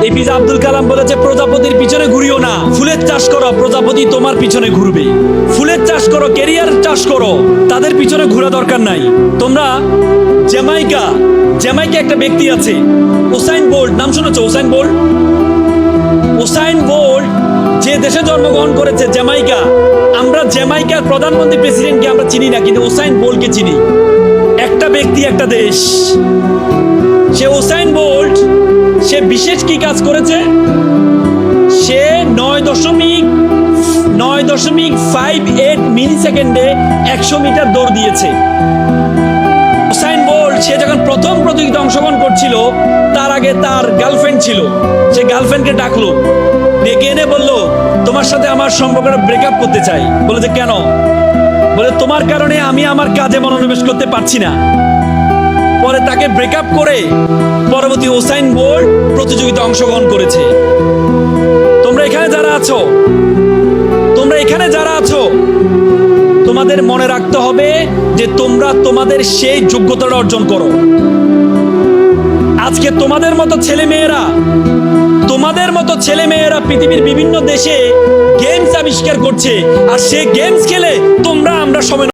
APJ Abdul Kalam বলেছে, প্রজাপতির পিছনে ঘুরিও না, ফুলের চাষ করো, প্রজাপতি তোমার পিছনে ঘুরবে। ফুলের চাষ করো, ক্যারিয়ার চাষ করো, তাদের পিছনে ঘোরা দরকার নাই। তোমরা জ্যামাইকা একটা ব্যক্তি আছে, উসাইন বোল্ট, নাম শুনেছো? উসাইন বোল্ট যে দেশে জন্মগ্রহণ করেছে, জ্যামাইকা। আমরা জ্যামাইকার প্রধানমন্ত্রী প্রেসিডেন্টকে আমরা চিনি না, কিন্তু উসাইন বোল্টকে চিনি। একটা ব্যক্তি, একটা দেশ। সে উসাইন বোল্ট, সে বিশেষ কি কাজ করেছে? সে 9.58 মিলি সেকেন্ডে 100 মিটার দৌড় দিয়েছে। উসাইন বোল্ট সে যখন প্রথম প্রতিযোগিতা অংশগ্রহণ করছিল, তার আগে তার গার্লফ্রেন্ড ছিল। সে গার্লফ্রেন্ডকে ডাকলো, ডেকে এনে বললো, তোমার সাথে আমার সম্পর্কটা ব্রেকআপ করতে চাই। বলেছে কেন? বলে তোমার কারণে আমি আমার কাজে মনোনিবেশ করতে পারছি না। পরে তাকে ব্রেকআপ করে পরবর্তী উসাইন বোল্ট প্রতিযোগিতা অংশগ্রহণ করেছে। তোমরা এখানে যারা আছো, তোমাদের মনে রাখতে হবে যে তোমরা তোমাদের সেই যোগ্যতাটা অর্জন করো। আজকে তোমাদের মতো ছেলেমেয়েরা পৃথিবীর বিভিন্ন দেশে গেমস আবিষ্কার করছে, আর সে গেমস খেলে আমরা সময়